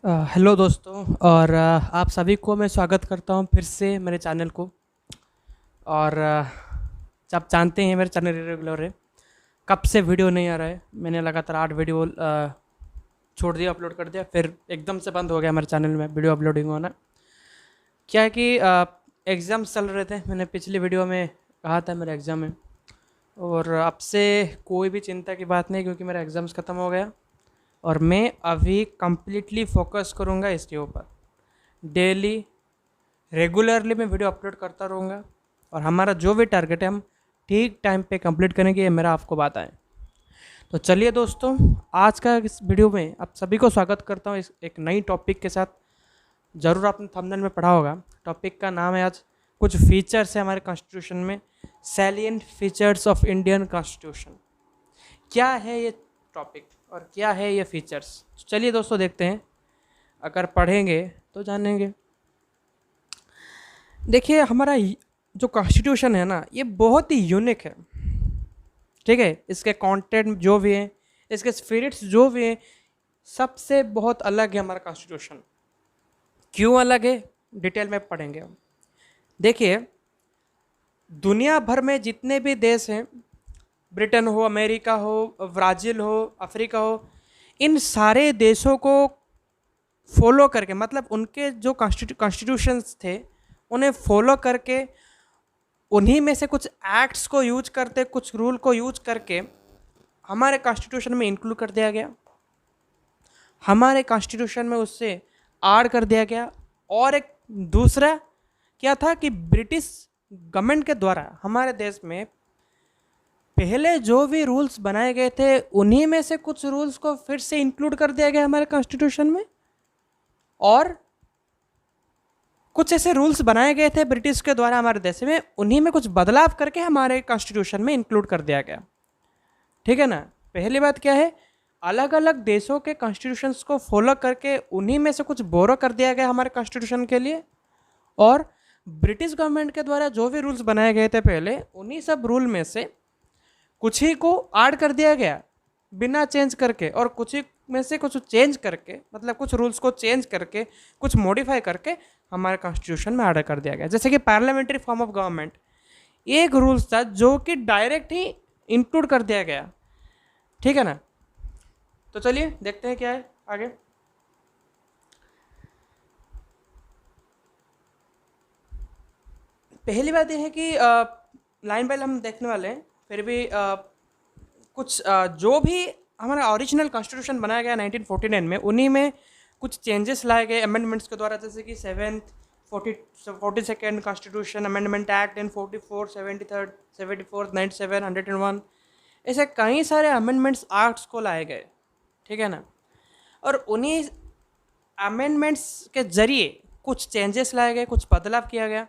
Hello दोस्तों और आप सभी को मैं स्वागत करता हूं फिर से मेरे चैनल को। और आप जानते हैं मेरा चैनल इरेगुलर है, कब से वीडियो नहीं आ रहा है। मैंने लगातार 8 वीडियो छोड़ दिया, अपलोड कर दिया, फिर एकदम से बंद हो गया हमारे चैनल में वीडियो अपलोडिंग होना। क्या है कि एग्ज़ाम्स चल रहे थे, मैंने पिछली वीडियो में कहा था मेरा एग्ज़ाम है, और अब से कोई भी चिंता की बात नहीं क्योंकि मेरा एग्ज़ाम्स ख़त्म हो गया और मैं अभी कम्प्लीटली फोकस करूँगा इसके ऊपर। डेली रेगुलरली मैं वीडियो अपलोड करता रहूँगा और हमारा जो भी टारगेट है हम ठीक टाइम पे कंप्लीट करेंगे, ये मेरा आपको बात है। तो चलिए दोस्तों, आज का इस वीडियो में आप सभी को स्वागत करता हूँ इस एक नई टॉपिक के साथ। ज़रूर आपने थंबनेल में पढ़ा होगा, टॉपिक का नाम है आज कुछ फीचर्स है हमारे कॉन्स्टिट्यूशन में, salient features of Indian constitution. क्या है ये टॉपिक और क्या है ये फीचर्स? चलिए दोस्तों देखते हैं, अगर पढ़ेंगे तो जानेंगे। देखिए, हमारा जो कॉन्स्टिट्यूशन है ना, ये बहुत ही यूनिक है, ठीक है। इसके कंटेंट जो भी है, इसके स्पिरिट्स जो भी है, सबसे बहुत अलग है हमारा कॉन्स्टिट्यूशन। क्यों अलग है, डिटेल में पढ़ेंगे हम। देखिए, दुनिया भर में जितने भी देश हैं, ब्रिटेन हो, अमेरिका हो, ब्राज़ील हो, अफ्रीका हो, इन सारे देशों को फॉलो करके, मतलब उनके जो कॉन्स्टिट्यूशंस थे उन्हें फॉलो करके, उन्हीं में से कुछ एक्ट्स को यूज करते, कुछ रूल को यूज करके हमारे कॉन्स्टिट्यूशन में इंक्लूड कर दिया गया, हमारे कॉन्स्टिट्यूशन में उससे ऐड कर दिया गया। और एक दूसरा क्या था कि ब्रिटिश गवर्नमेंट के द्वारा हमारे देश में पहले जो भी रूल्स बनाए गए थे, उन्हीं में से कुछ रूल्स को फिर से इंक्लूड कर दिया गया हमारे कॉन्स्टिट्यूशन में, और कुछ ऐसे रूल्स बनाए गए थे ब्रिटिश के द्वारा हमारे देश में, उन्हीं में कुछ बदलाव करके हमारे कॉन्स्टिट्यूशन में इंक्लूड कर दिया गया, ठीक है ना। पहली बात क्या है, अलग अलग देशों के कॉन्स्टिट्यूशंस को फॉलो करके उन्हीं में से कुछ बोरो कर दिया गया हमारे कॉन्स्टिट्यूशन के लिए, और ब्रिटिश गवर्नमेंट के द्वारा जो भी रूल्स बनाए गए थे पहले, उन्हीं सब रूल में से कुछ ही को ऐड कर दिया गया बिना चेंज करके, और कुछ ही में से कुछ चेंज करके, मतलब कुछ रूल्स को चेंज करके, कुछ मॉडिफाई करके हमारे कॉन्स्टिट्यूशन में ऐड कर दिया गया। जैसे कि पार्लियामेंट्री फॉर्म ऑफ गवर्नमेंट एक रूल्स था जो कि डायरेक्ट ही इंक्लूड कर दिया गया, ठीक है ना। तो चलिए देखते हैं क्या है आगे। पहली बात यह है कि लाइन बाय लाइन हम देखने वाले हैं, फिर भी कुछ जो भी हमारा ओरिजिनल कॉन्स्टिट्यूशन बनाया गया 1949 में, उन्हीं में कुछ चेंजेस लाए गए अमेंडमेंट्स के द्वारा, जैसे कि 7th 42nd constitution amendment act and 44, 73rd, 74th, 97, 101, ऐसे कई सारे अमेंडमेंट्स एक्ट्स को लाए गए, ठीक है ना। और उन्हीं अमेंडमेंट्स के जरिए कुछ चेंजेस लाए गए, कुछ बदलाव किया गया।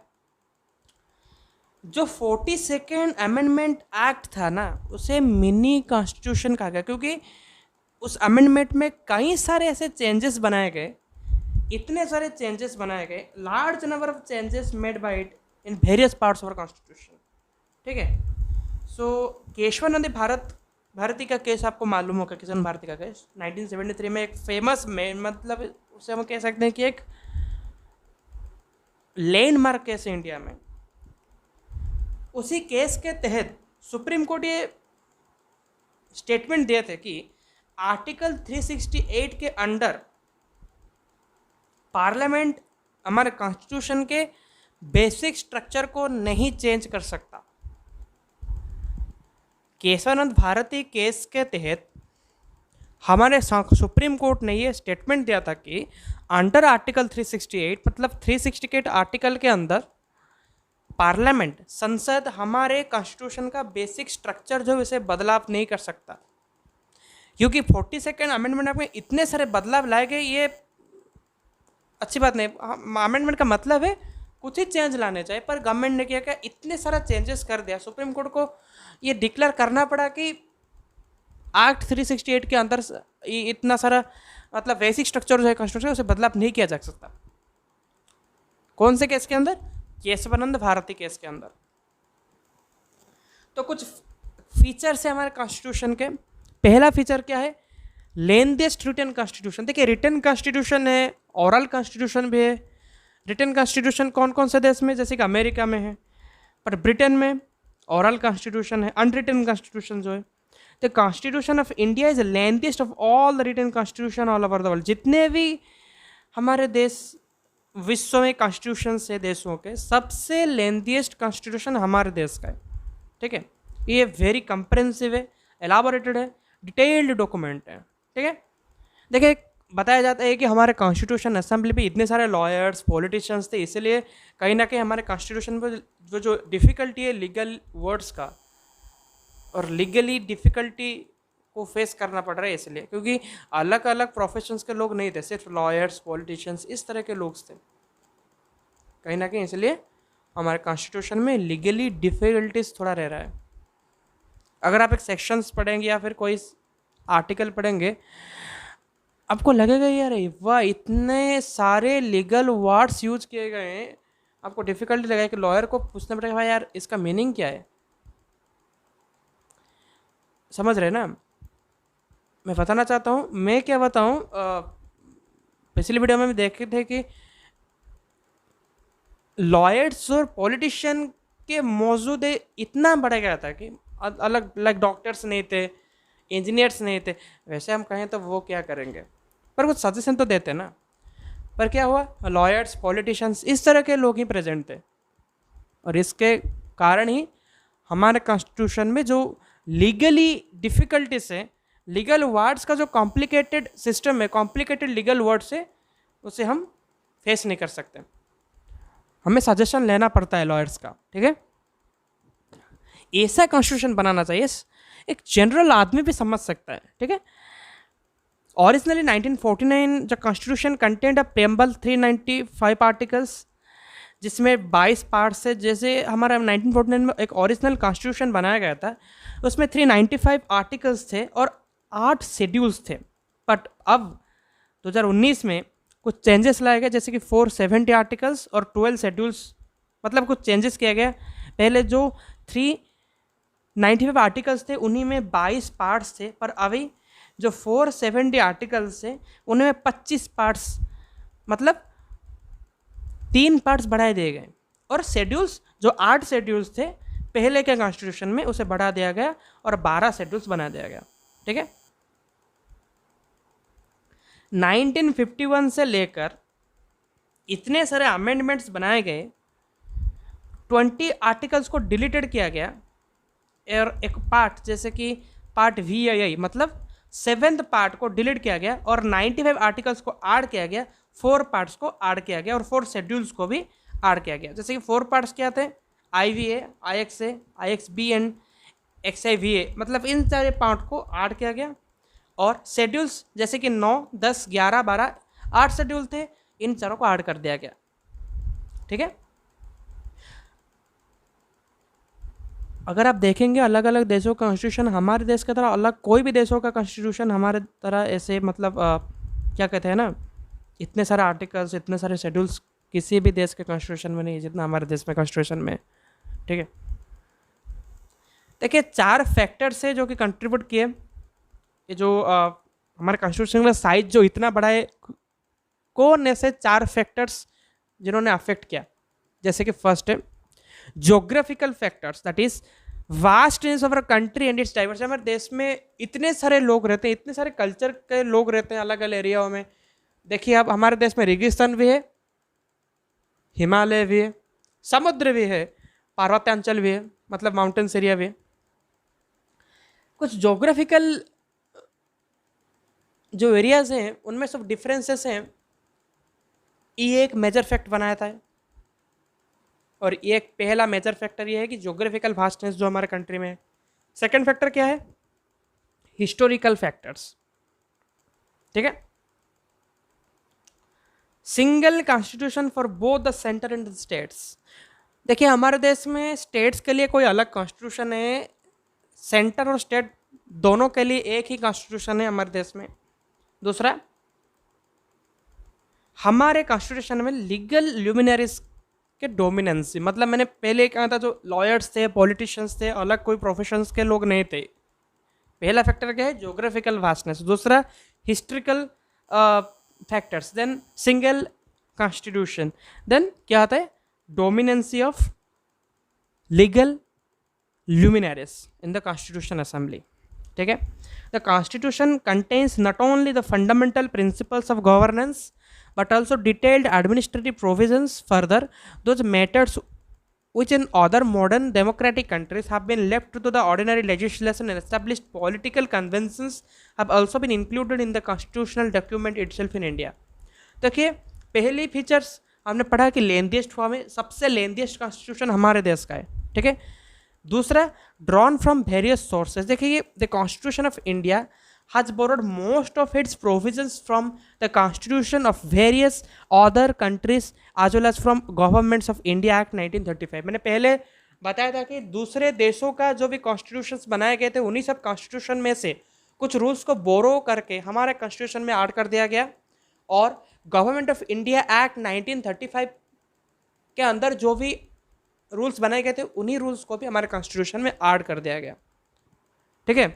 जो 42nd अमेंडमेंट एक्ट था ना, उसे मिनी कॉन्स्टिट्यूशन कहा गया, क्योंकि उस अमेंडमेंट में कई सारे ऐसे चेंजेस बनाए गए, इतने सारे चेंजेस बनाए गए, large number of changes made by it in various parts of constitution, ठीक है। सो केशवानंद भारती का केस आपको मालूम होगा, किशन भारती का केस 1973 में एक फेमस में, मतलब उसे हम कह सकते हैं कि एक लैंडमार्क केस है इंडिया में। उसी केस के तहत सुप्रीम कोर्ट ये स्टेटमेंट दिए थे कि आर्टिकल 368 के अंडर पार्लियामेंट हमारे कॉन्स्टिट्यूशन के बेसिक स्ट्रक्चर को नहीं चेंज कर सकता। केशवानंद भारती केस के तहत हमारे सुप्रीम कोर्ट ने ये स्टेटमेंट दिया था कि अंडर आर्टिकल 368, मतलब 368 आर्टिकल के अंदर पार्लियामेंट, संसद, हमारे कॉन्स्टिट्यूशन का बेसिक स्ट्रक्चर जो इसे बदलाव नहीं कर सकता, क्योंकि 42nd अमेंडमेंट में इतने सारे बदलाव लाए गए, ये अच्छी बात नहीं। अमेंडमेंट का मतलब है कुछ ही चेंज लाने चाहिए, पर गवर्नमेंट ने क्या किया, इतने सारा चेंजेस कर दिया, सुप्रीम कोर्ट को ये डिक्लेयर करना पड़ा कि एक्ट 368 के अंदर इतना सारा, मतलब बेसिक स्ट्रक्चर जो है कॉन्स्टिट्यूशन, उसे बदलाव नहीं किया जा सकता। कौन से केस के अंदर? केशवानंद भारती केस के अंदर। तो कुछ फीचर्स है हमारे कॉन्स्टिट्यूशन के। पहला फीचर क्या है, लेंथेस्ट रिटन कॉन्स्टिट्यूशन, देखिए रिटन कॉन्स्टिट्यूशन है, ओरल कॉन्स्टिट्यूशन भी है। रिटन कॉन्स्टिट्यूशन कौन कौन से देश में, जैसे कि अमेरिका में है, पर ब्रिटेन में ओरल कॉन्स्टिट्यूशन है, अनरिटन कॉन्स्टिट्यूशन जो है। The constitution of India is lengthiest of all the written constitution all over the world. जितने भी हमारे देश विश्व में कॉन्स्टिट्यूशन है देशों के, सबसे लेंथीएस्ट कॉन्स्टिट्यूशन हमारे देश का है, ठीक है। ये वेरी कंप्रेहेंसिव है, एलाबोरेटेड है, डिटेल्ड डॉक्यूमेंट है, ठीक है। देखिए बताया जाता है कि हमारे कॉन्स्टिट्यूशन असेंबली पे इतने सारे लॉयर्स पॉलिटिशियंस थे, इसलिए कहीं ना कहीं हमारे कॉन्स्टिट्यूशन पर जो डिफ़िकल्टी है लीगल वर्ड्स का, और लीगली डिफ़िकल्टी को फेस करना पड़ रहा है, इसलिए क्योंकि अलग अलग प्रोफेशंस के लोग नहीं थे, सिर्फ लॉयर्स पॉलिटिशियंस इस तरह के लोग थे कहीं ना कहीं, इसलिए हमारे कॉन्स्टिट्यूशन में लीगली डिफ़िकल्टीज थोड़ा रह रहा है। अगर आप एक सेक्शंस पढ़ेंगे या फिर कोई आर्टिकल पढ़ेंगे, आपको लगेगा यार वाह इतने सारे लीगल वर्ड्स यूज किए गए हैं, आपको डिफ़िकल्टी लगेगा कि लॉयर को पूछना पड़ेगा भाई यार इसका मीनिंग क्या है। समझ रहे ना, मैं बताना चाहता हूँ, मैं क्या बताऊँ, पिछली वीडियो में भी देखे थे कि लॉयर्स और पॉलिटिशियन के मौजूद इतना बढ़ गया था कि अलग अलग डॉक्टर्स नहीं थे, इंजीनियर्स नहीं थे। वैसे हम कहें तो वो क्या करेंगे, पर कुछ सजेशन तो देते ना। पर क्या हुआ, लॉयर्स पॉलिटिशियंस इस तरह के लोग ही प्रेजेंट थे, और इसके कारण ही हमारे कॉन्स्टिट्यूशन में जो लीगली डिफ़िकल्टीज है, लीगल वर्ड्स का जो कॉम्प्लिकेटेड सिस्टम है, कॉम्प्लिकेटेड लीगल वर्ड्स है, उसे हम फेस नहीं कर सकते, हमें सजेशन लेना पड़ता है लॉयर्स का, ठीक है। ऐसा कॉन्स्टिट्यूशन बनाना चाहिए एक जनरल आदमी भी समझ सकता है, ठीक है। ओरिजिनली 1949 जो कॉन्स्टिट्यूशन कंटेंट अ प्रेम्बल 395 आर्टिकल्स, जिसमें 22 पार्ट्स है। जैसे हमारा 1949 में एक ओरिजिनल कॉन्स्टिट्यूशन बनाया गया था, उसमें 395 आर्टिकल्स थे और 8 शेड्यूल्स थे। बट अब 2019 में कुछ चेंजेस लाए गए, जैसे कि 470 आर्टिकल्स और 12 शेड्यूल्स, मतलब कुछ चेंजेस किया गया। पहले जो 395 आर्टिकल्स थे उन्हीं में 22 पार्ट्स थे, पर अभी जो 470 आर्टिकल्स थे उनमें 25 पार्ट्स, मतलब 3 पार्ट्स बढ़ाए दिए गए। और शेड्यूल्स जो 8 शेड्यूल्स थे पहले के कॉन्स्टिट्यूशन में, उसे बढ़ा दिया गया और 12 शेड्यूल्स बना दिया गया, ठीक है। 1951 से लेकर इतने सारे अमेंडमेंट्स बनाए गए, 20 आर्टिकल्स को डिलीटेड किया गया, और एक पार्ट जैसे कि पार्ट VII मतलब 7th पार्ट को डिलीट किया गया, और 95 आर्टिकल्स को ऐड किया गया, 4 पार्ट्स को ऐड किया गया, और 4 शेड्यूल्स को भी ऐड किया गया। जैसे कि 4 पार्ट्स क्या थे, IVA, IXA, IXB and XIVA, मतलब इन सारे पार्ट को ऐड किया गया। और शेड्यूल्स जैसे कि 9, 10, 11, 12 8 शेड्यूल थे, इन चारों को ऐड कर दिया गया, ठीक है। अगर आप देखेंगे अलग अलग देशों का कॉन्स्टिट्यूशन हमारे देश की तरह अलग, कोई भी देशों का कॉन्स्टिट्यूशन हमारे तरह ऐसे मतलब क्या कहते हैं ना, इतने सारे आर्टिकल्स, इतने सारे शेड्यूल्स किसी भी देश के कॉन्स्टिट्यूशन में नहीं है जितना हमारे देश में कॉन्स्टिट्यूशन में, ठीक है। देखिए 4 फैक्टर्स है जो कि कंट्रीब्यूट किए, ये जो हमारे कॉन्स्टिट्यूशन का साइज जो इतना बड़ा है, कौन ऐसे 4 फैक्टर्स जिन्होंने अफेक्ट किया। जैसे कि फर्स्ट है geographical factors, that is vastness of our country and it's diversity. हमारे देश में इतने सारे लोग रहते हैं, इतने सारे कल्चर के लोग रहते हैं अलग अलग एरियाओं में। देखिए अब हमारे देश में रेगिस्तान भी है, हिमालय भी है, समुद्र भी है, पर्वतांचल भी है, मतलब माउंटेन्स एरिया भी है। कुछ ज्योग्राफिकल जो एरियाज हैं उनमें सब डिफरेंसेस हैं, ये एक मेजर फैक्ट बनाया था। और ये एक पहला मेजर फैक्टर ये है कि ज्योग्राफिकल वास्टनेस जो हमारे कंट्री में है। सेकंड फैक्टर क्या है, हिस्टोरिकल फैक्टर्स, ठीक है। Single constitution for both the centre and the states. देखिए हमारे देश में स्टेट्स के लिए कोई अलग कॉन्स्टिट्यूशन है, सेंटर और स्टेट दोनों के लिए एक ही कॉन्स्टिट्यूशन है हमारे देश में। दूसरा, हमारे कॉन्स्टिट्यूशन में लीगल ल्यूमिनरीज के डोमिनेंसी, मतलब मैंने पहले कहा था जो लॉयर्स थे, पॉलिटिशियंस थे, अलग कोई प्रोफेशंस के लोग नहीं थे, पहला फैक्टर क्या है, ज्योग्राफिकल वास्टनेस, दूसरा historical factors, then single constitution, then क्या आता है, dominancy of legal luminaries in the constitution assembly. ठीक है, the constitution contains not only the fundamental principles of governance but also detailed administrative provisions. Further, those matters which in other modern democratic countries have been left to the ordinary legislation and established political conventions have also been included in the constitutional document itself in India. देखिए, पहली features हमने पढ़ा कि lengthiest form है, सबसे lengthiest constitution हमारे देश का है, ठीक है। दूसरा, ड्रॉन फ्रॉम वेरियस सोर्सेज, देखिए the constitution of India has borrowed most of its provisions from the constitution of various other countries as well as from Governments of India Act 1935। मैंने पहले बताया था कि दूसरे देशों का जो भी कॉन्स्टिट्यूशंस बनाए गए थे उन्हीं सब कॉन्स्टिट्यूशन में से कुछ रूल्स को बोरो करके हमारे कॉन्स्टिट्यूशन में ऐड कर दिया गया, और गवर्नमेंट ऑफ इंडिया एक्ट 1935 के अंदर जो भी रूल्स बनाए गए थे उन्हीं रूल्स को भी हमारे कॉन्स्टिट्यूशन में ऐड कर दिया गया, ठीक है।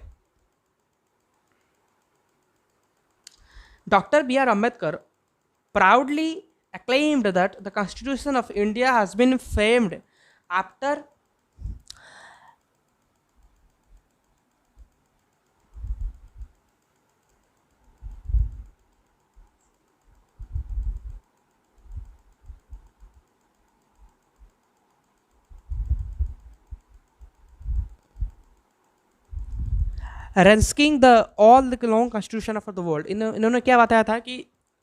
Doctor B R Ambedkar proudly acclaimed that the constitution of India has been framed after ranking the all the long constitution of the world. इन्होंने क्या बताया था कि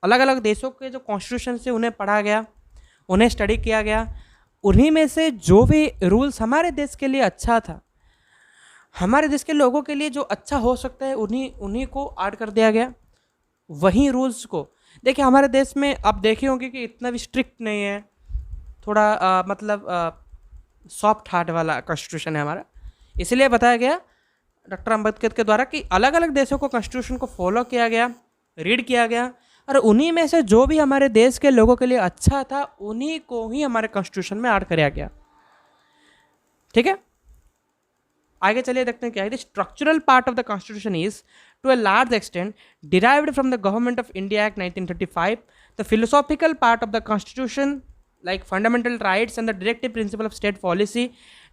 अलग अलग देशों के जो कॉन्स्टिट्यूशन से उन्हें पढ़ा गया, उन्हें स्टडी किया गया, उन्हीं में से जो भी रूल्स हमारे देश के लिए अच्छा था, हमारे देश के लोगों के लिए जो अच्छा हो सकता है उन्हीं को ऐड कर दिया गया, वहीं रूल्स को। देखिए हमारे देश में आप देखे होंगे कि इतना भी स्ट्रिक्ट नहीं है, थोड़ा मतलब सॉफ्ट हार्ट वाला कॉन्स्टिट्यूशन है हमारा। इसलिए बताया गया डॉक्टर अम्बेडकर के द्वारा कि अलग अलग देशों को कॉन्स्टिट्यूशन को फॉलो किया गया, रीड किया गया, और उन्हीं में से जो भी हमारे देश के लोगों के लिए अच्छा था उन्हीं को ही हमारे कॉन्स्टिट्यूशन में ऐड किया गया, ठीक है। आगे चलिए देखते हैं क्या है। The structural part of the constitution is to a large extent derived from the Government of India Act 1935। The philosophical part of the constitution like fundamental rights and the directive principle of state policy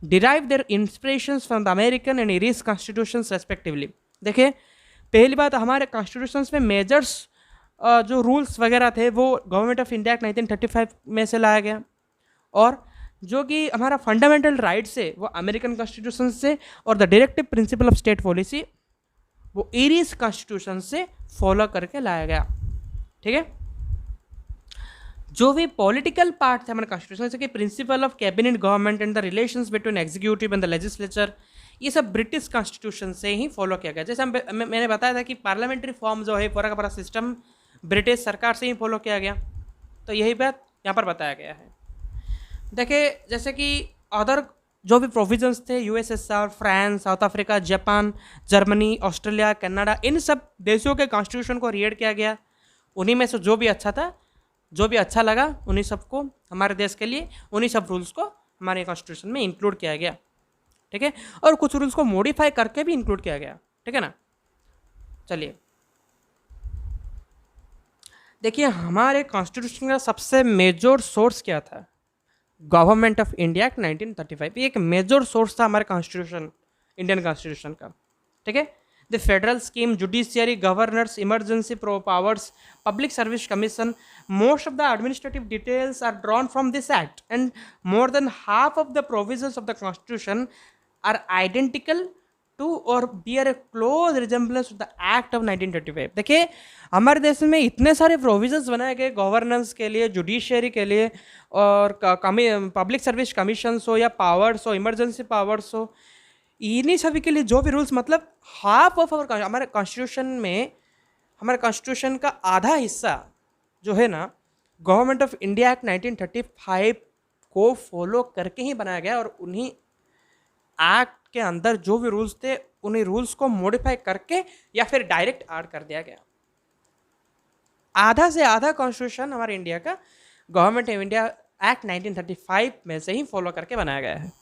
derive their inspirations from the American and Irish constitutions respectively। देखिए पहली बात, हमारे constitutions में measures जो rules वगैरह थे वो government of India Act 1935 में से लाया गया, और जो कि हमारा फंडामेंटल राइट्स है वो अमेरिकन कॉन्स्टिट्यूशन से, और the directive principle of state policy वो इरिश कॉन्स्टिट्यूशन से फॉलो करके लाया गया, ठीक है। जो भी पॉलिटिकल पार्ट थे हमारे कॉन्स्टिट्यूशन, जैसे कि principle of cabinet government and the relations between executive and the legislature, ये सब ब्रिटिश कॉन्स्टिट्यूशन से ही फॉलो किया गया। जैसे मैंने बताया था कि पार्लियामेंट्री फॉर्म जो है पूरा का पूरा सिस्टम ब्रिटिश सरकार से ही फॉलो किया गया, तो यही बात यहाँ पर बताया गया है। देखिए जैसे कि अदर जो भी प्रोविजंस थे, USSR, France, South Africa, Japan, Germany, Australia, Canada, इन सब देशों के कॉन्स्टिट्यूशन को रीड किया गया, उन्हीं में से जो भी अच्छा था, जो भी अच्छा लगा, उन्हीं सबको हमारे देश के लिए, उन्हीं सब रूल्स को हमारे कॉन्स्टिट्यूशन में इंक्लूड किया गया, ठीक है। और कुछ रूल्स को मॉडिफाई करके भी इंक्लूड किया गया, ठीक है ना। चलिए देखिए हमारे कॉन्स्टिट्यूशन का सबसे मेजर सोर्स क्या था, गवर्नमेंट ऑफ इंडिया एक्ट 1935। ये एक मेजर सोर्स था हमारे कॉन्स्टिट्यूशन, इंडियन कॉन्स्टिट्यूशन का, ठीक है। The federal scheme, judiciary, governors, emergency powers, public service commission, most of the administrative details are drawn from this act, and more than half of the provisions of the constitution are identical to or bear a close resemblance to the act of 1935। देखिए हमारे देश में इतने सारे provisions बनाए गए governance के लिए, जुडिशियरी के लिए, और पब्लिक सर्विस कमीशंस हो या पावर्स हो, इमरजेंसी पावर्स हो, इन्हीं सभी के लिए जो भी रूल्स, मतलब हाफ ऑफ आवर हमारे कॉन्स्टिट्यूशन में, हमारे कॉन्स्टिट्यूशन का आधा हिस्सा जो है ना, गवर्नमेंट ऑफ इंडिया एक्ट 1935 को फॉलो करके ही बनाया गया, और उन्हीं एक्ट के अंदर जो भी रूल्स थे उन्हीं रूल्स को मॉडिफाई करके या फिर डायरेक्ट ऐड कर दिया गया। आधा से आधा कॉन्स्टिट्यूशन हमारे इंडिया का गवर्नमेंट ऑफ इंडिया एक्ट 1935 में से ही फॉलो करके बनाया गया है,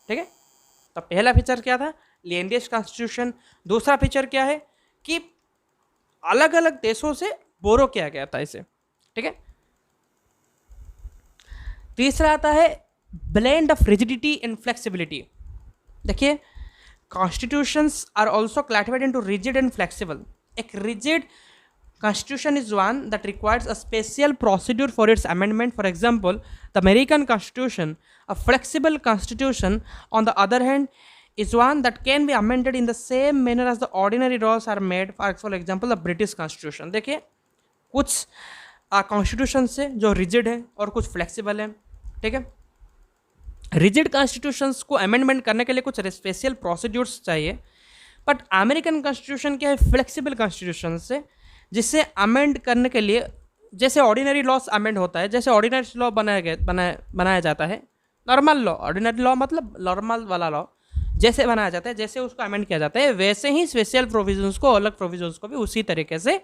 ठीक है। तो पहला फीचर क्या था, लेंडियस्ट कॉन्स्टिट्यूशन। दूसरा फीचर क्या है कि अलग अलग देशों से बोरो किया गया था इसे, ठीक है। तीसरा आता है blend of rigidity and flexibility. देखिए, constitutions are also classified into rigid and flexible. एक rigid constitution is one that requires a special procedure for its amendment. For example, the American Constitution. A flexible constitution, on the other hand, is one that can be amended in the same manner as the ordinary laws are made. For example, the British Constitution. देखिए, कुछ constitution से जो rigid है और कुछ flexible है, ठीक है। रिजिड कॉन्स्टिट्यूशंस को अमेंडमेंट करने के लिए कुछ स्पेशल प्रोसीड्यूर्स चाहिए, बट अमेरिकन कॉन्स्टिट्यूशन क्या है, फ्लेक्सिबल कॉन्स्टिट्यूशन से, जिससे अमेंड करने के लिए जैसे ऑर्डिनरी लॉस अमेंड होता है, जैसे ऑर्डिनरी लॉ बनाया जाता है, नॉर्मल लॉ, ऑर्डिनरी लॉ मतलब नॉर्मल वाला लॉ जैसे बनाया जाता है, जैसे उसको अमेंड किया जाता है, वैसे ही स्पेशल प्रोविजंस को, अलग प्रोविजंस को भी उसी तरीके से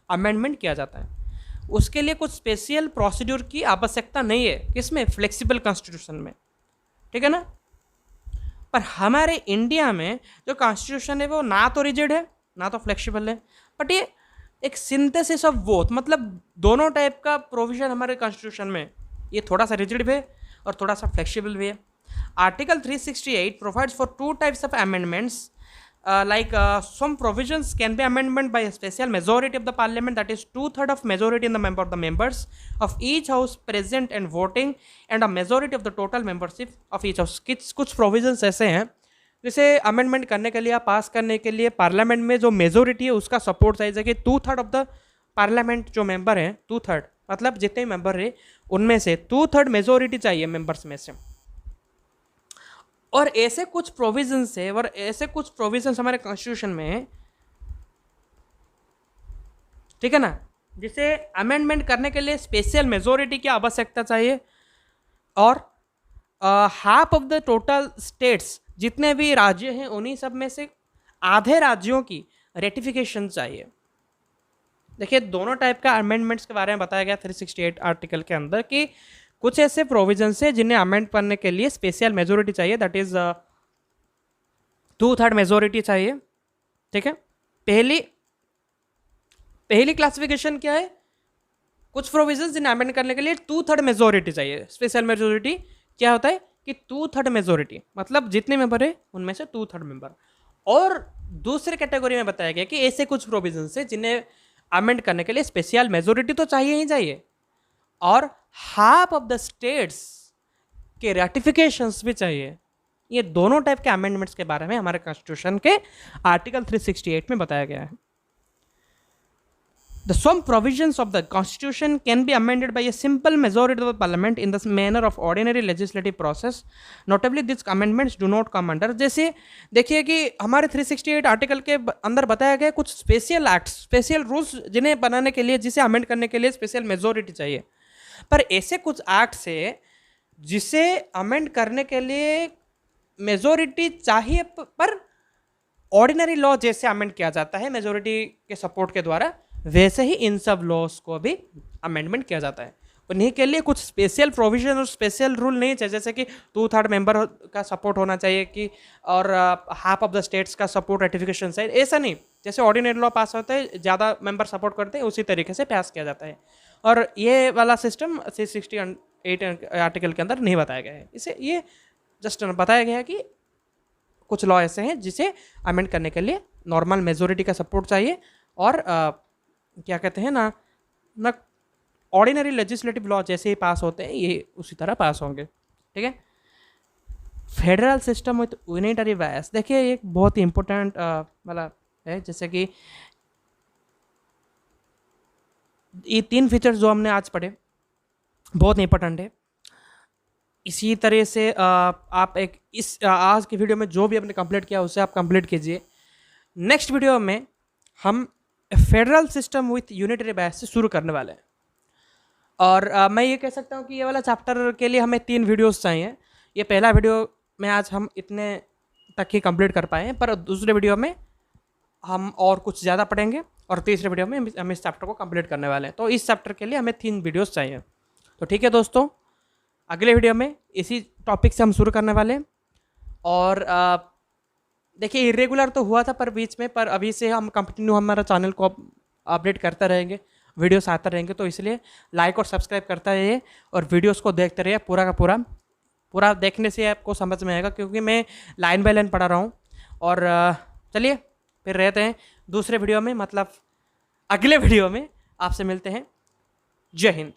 अमेंडमेंट किया जाता है। उसके लिए कुछ स्पेशल प्रोसीड्यूर की आवश्यकता नहीं है, किसमें, फ्लेक्सिबल कॉन्स्टिट्यूशन में, ठीक है ना। पर हमारे इंडिया में जो कॉन्स्टिट्यूशन है वो ना तो रिजिड है ना तो फ्लेक्सिबल है, बट ये एक सिंथेसिस ऑफ बोथ, मतलब दोनों टाइप का प्रोविजन हमारे कॉन्स्टिट्यूशन में, ये थोड़ा सा रिजिड भी है और थोड़ा सा फ्लेक्सिबल भी है। Article 368 provides for two types of amendments, like some provisions can be amendment by a special majority of the parliament, that is 2/3 of majority in the members of each house present and voting, and a majority of the total membership of each house। कुछ provisions ऐसे हैं जिसे amendment करने के लिए या पास करने के लिए पार्लियामेंट में जो मेजोरिटी है उसका सपोर्ट चाहिए, कि 2/3 ऑफ द पार्लियामेंट जो मेंबर हैं, 2/3 मतलब जितने मेंबर हैं उनमें से 2/3 मेजोरिटी चाहिए मेंबर्स में से। और ऐसे कुछ प्रोविजंस है, और ऐसे कुछ प्रोविजंस हमारे कॉन्स्टिट्यूशन में है, ठीक है ना, जिसे अमेंडमेंट करने के लिए स्पेशल मेजोरिटी की आवश्यकता चाहिए, और half of the total states, जितने भी राज्य हैं उन्हीं सब में से आधे राज्यों की रेटिफिकेशन चाहिए। देखिए, दोनों टाइप का अमेंडमेंट्स के बारे में बताया गया 368 आर्टिकल के अंदर, कि कुछ ऐसे प्रोविजंस है जिन्हें अमेंड करने के लिए स्पेशल मेजोरिटी चाहिए, दैट इज 2/3 मेजोरिटी चाहिए, ठीक है। पहली क्लासिफिकेशन क्या है, कुछ प्रोविजंस जिन्हें अमेंड करने के लिए 2/3 मेजोरिटी चाहिए। स्पेशल मेजोरिटी क्या होता है कि 2/3 मेजोरिटी मतलब जितने मेंबर है उनमें से 2/3 मेंबर। और दूसरे कैटेगरी में बताया गया कि ऐसे कुछ प्रोविजंस है जिन्हें अमेंड करने के लिए स्पेशल मेजोरिटी तो चाहिए ही चाहिए, और हाफ ऑफ द स्टेट्स के रेटिफिकेशंस भी चाहिए। ये दोनों टाइप के अमेंडमेंट्स के बारे में हमारे कॉन्स्टिट्यूशन के आर्टिकल 368 में बताया गया है। The some provisions of the Constitution can be amended by a simple majority of the Parliament in the manner of ordinary legislative process. Notably, these amendments do not come under, जैसे देखिए कि हमारे 368 article के अंदर बताया गया कुछ special acts, special rules जिन्हें बनाने के लिए, जिसे अमेंड करने के लिए स्पेशल मेजोरिटी चाहिए। पर ऐसे कुछ एक्ट्स है जिसे अमेंड करने के लिए मेजोरिटी चाहिए, पर ऑर्डिनरी लॉ जैसे अमेंड किया जाता है मेजोरिटी के सपोर्ट के द्वारा, वैसे ही इन सब लॉस को भी अमेंडमेंट किया जाता है। उन्हीं के लिए कुछ स्पेशल प्रोविजन और स्पेशल रूल नहीं चाहिए, जैसे कि 2/3 मेंबर का सपोर्ट होना चाहिए कि, और हाफ ऑफ द स्टेट्स का सपोर्ट रेटिफिकेशन चाहिए, ऐसा नहीं। जैसे ऑर्डिनरी लॉ पास होता है, ज़्यादा मेंबर सपोर्ट करते हैं, उसी तरीके से पास किया जाता है। और ये वाला सिस्टम 368 आर्टिकल के अंदर नहीं बताया गया है। इसे ये जस्ट बताया गया है कि कुछ लॉ ऐसे हैं जिसे अमेंड करने के लिए नॉर्मल मेजोरिटी का सपोर्ट चाहिए, और क्या कहते हैं ना ऑर्डिनरी लेजिस्लेटिव लॉ जैसे ही पास होते हैं ये उसी तरह पास होंगे, ठीक है। Federal system with unitary bias, देखिए एक बहुत ही इंपॉर्टेंट वाला है, जैसे कि ये 3 फीचर्स जो हमने आज पढ़े बहुत इंपॉर्टेंट है। इसी तरह से आप एक इस आज की वीडियो में जो भी आपने कंप्लीट किया उसे आप कंप्लीट कीजिए। नेक्स्ट वीडियो में हम फेडरल सिस्टम विथ यूनिटरी बायस से शुरू करने वाले हैं, और मैं ये कह सकता हूँ कि ये वाला चैप्टर के लिए हमें 3 वीडियोस चाहिए। ये पहला वीडियो में आज हम इतने तक ही कंप्लीट कर पाए हैं, पर दूसरे वीडियो में हम और कुछ ज़्यादा पढ़ेंगे, और तीसरे वीडियो में हम इस चैप्टर को कंप्लीट करने वाले हैं। तो इस चैप्टर के लिए हमें 3 वीडियोस चाहिए। तो ठीक है दोस्तों, अगले वीडियो में इसी टॉपिक से हम शुरू करने वाले हैं, और देखिए इरेगुलर तो हुआ था पर बीच में, पर अभी से हम कंटिन्यू हमारा चैनल को अपडेट करते रहेंगे, वीडियोस आते रहेंगे, तो इसलिए लाइक और सब्सक्राइब करता रहिए और वीडियोस को देखते रहिए पूरा का पूरा। पूरा देखने से आपको समझ में आएगा क्योंकि मैं लाइन बाय लाइन पढ़ा रहा हूँ। और चलिए फिर रहते हैं दूसरे वीडियो में, मतलब अगले वीडियो में आपसे मिलते हैं। जय हिंद।